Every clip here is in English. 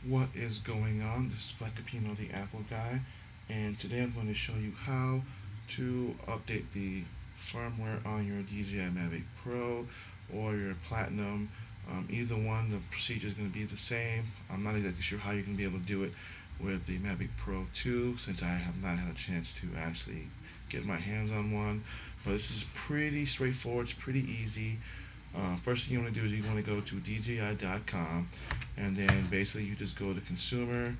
What is going on? This is Black Capino, the Apple guy, and today I'm going to show you how to update the firmware on your DJI Mavic Pro or your Platinum. Either one, the procedure is going to be the same. I'm not exactly sure how you're going to be able to do it with the Mavic Pro 2 since I have not had a chance to actually get my hands on one. But this is pretty straightforward, it's pretty easy. First thing you want to do is you want to go to DJI.com, and then basically you just go to consumer,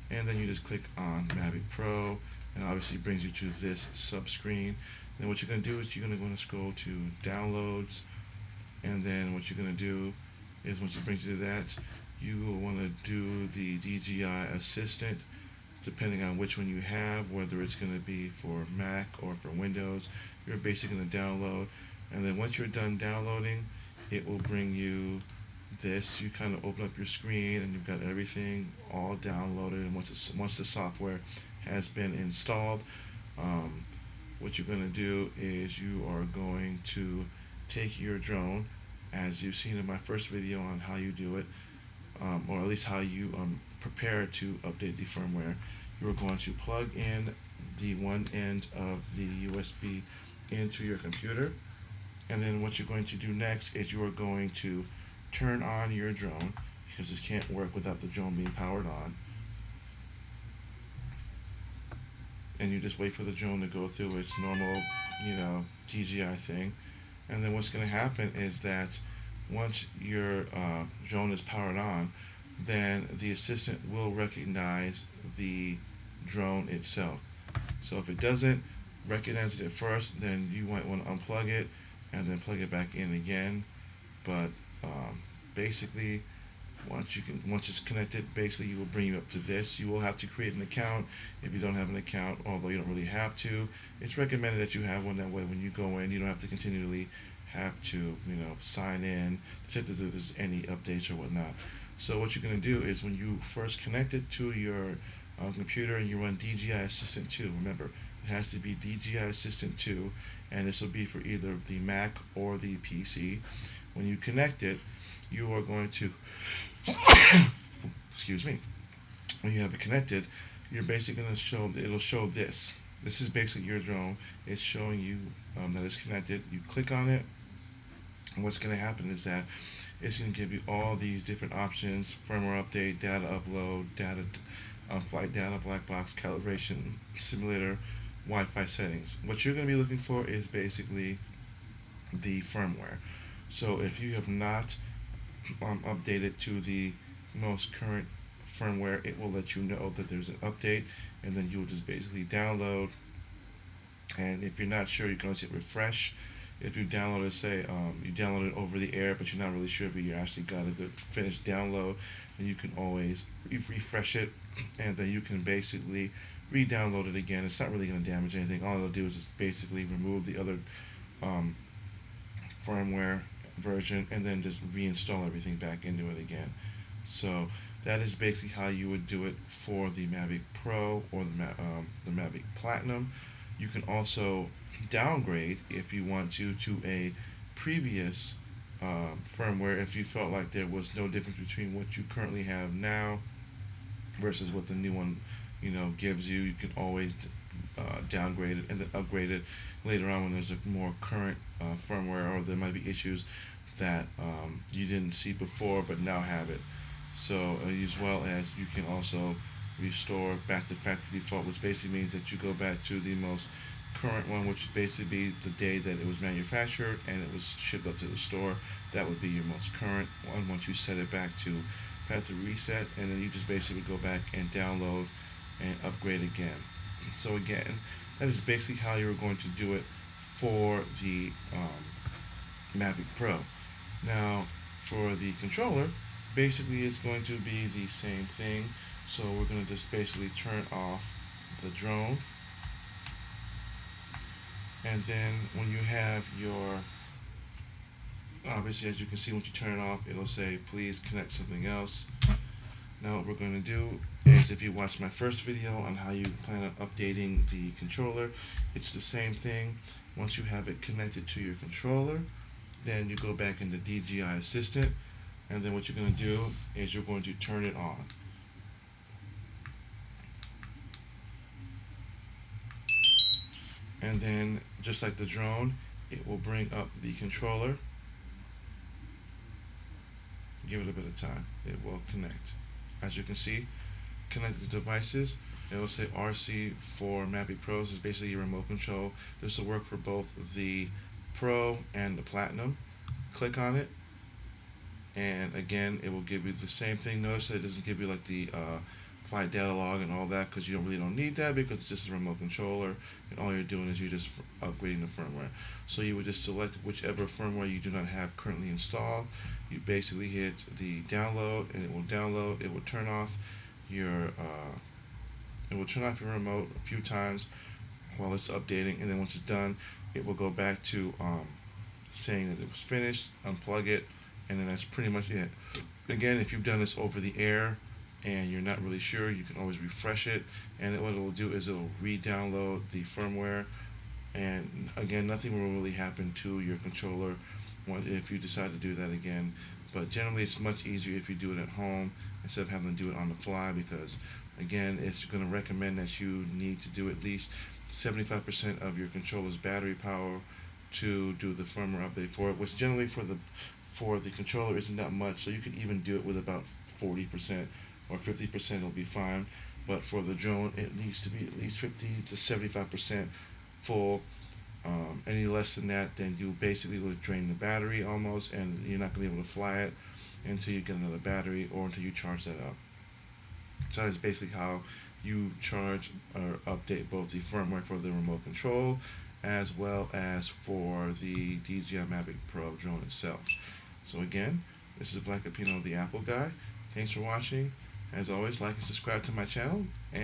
and then you just click on Mavic Pro, and obviously it brings you to this sub screen. Then what you're going to do is you're going to scroll to downloads, and then what you're going to do is once it brings you to that, you will want to do the DJI Assistant depending on which one you have, whether it's going to be for Mac or for Windows. You're basically going to download, and then once you're done downloading, it will bring you this. You kind of open up your screen and you've got everything all downloaded, and once the software has been installed, um, what you're going to do is you are going to take your drone, as you've seen in my first video on how you do it, or at least how you prepare to update the firmware. You are going to plug in the one end of the USB into your computer, and then what you're going to do next is you are going to turn on your drone, because this can't work without the drone being powered on, and you just wait for the drone to go through its normal, DJI thing. And then what's going to happen is that once your drone is powered on, then the assistant will recognize the drone itself. So if it doesn't recognize it at first, then you might want to unplug it and then plug it back in again. But basically, once it's connected, basically you will bring you up to this. You will have to create an account if you don't have an account, although you don't really have to. It's recommended that you have one, that way when you go in, you don't have to continually have to sign in to check if there's any updates or whatnot. So what you're going to do is when you first connect it to your computer and you run DJI Assistant 2, remember it has to be DJI Assistant 2, and this will be for either the Mac or the PC. When you connect it, you are going to excuse me, when you have it connected, you're basically going to it'll show this. This is basically your drone. It's showing you that it's connected. You click on it, and what's going to happen is that it's going to give you all these different options: firmware update, data upload, flight data, black box, calibration, simulator, Wi-Fi settings. What you're going to be looking for is basically the firmware. So if you have not updated to the most current firmware, it will let you know that there's an update, and then you'll just basically download. And if you're not sure, you can always hit refresh. If you download it, say you download it over the air, but you're not really sure if you actually got a good finished download, then you can always refresh it, and then you can basically re-download it again. It's not really going to damage anything. All it'll do is just basically remove the other um, firmware version, and then just reinstall everything back into it again. So that is basically how you would do it for the Mavic Pro or the Mavic Platinum. You can also downgrade if you want to a previous firmware if you felt like there was no difference between what you currently have now versus what the new one gives you. You can always downgrade it and then upgrade it later on when there's a more current firmware, or there might be issues that you didn't see before but now have it. So as well as you can also restore back to factory default, which basically means that you go back to the most current one, which would basically be the day that it was manufactured and it was shipped up to the store. That would be your most current one. Once you set it back to factory reset, and then you just basically go back and download and upgrade again. So again, that is basically how you're going to do it for the Mavic Pro. Now, for the controller, basically it's going to be the same thing. So we're going to just basically turn off the drone, and then when you have your, obviously as you can see, once you turn it off, it'll say please connect something else. Now what we're going to do is, if you watch my first video on how you plan on updating the controller, it's the same thing. Once you have it connected to your controller, then you go back into DJI Assistant, and then what you're going to do is you're going to turn it on. And then, just like the drone, it will bring up the controller. Give it a bit of time. It will connect. As you can see, connected devices. It will say RC for Mavic Pros is basically your remote control. This will work for both the Pro and the Platinum. Click on it, and again, it will give you the same thing. Notice that it doesn't give you like the flight data log and all that, because you don't really don't need that, because it's just a remote controller, and all you're doing is you're just upgrading the firmware. So you would just select whichever firmware you do not have currently installed. You basically hit the download, and it will download. It will turn off your remote a few times while it's updating, and then once it's done, it will go back to saying that it was finished. Unplug it, and then that's pretty much it. Again, if you've done this over the air and you're not really sure, you can always refresh it, and what it will do is it will re-download the firmware, and again, nothing will really happen to your controller if you decide to do that again. But generally, it's much easier if you do it at home instead of having to do it on the fly, because again, it's going to recommend that you need to do at least 75% of your controller's battery power to do the firmware update for it, which generally for the controller isn't that much. So you could even do it with about 40% or 50%, it'll be fine. But for the drone, it needs to be at least 50 to 75% full. Any less than that, then you basically will drain the battery almost, and you're not going to be able to fly it until you get another battery or until you charge that up. So that's basically how you charge or update both the firmware for the remote control as well as for the DJI Mavic Pro drone itself. So again, this is Black Apino, the Apple guy. Thanks for watching. As always, like and subscribe to my channel, and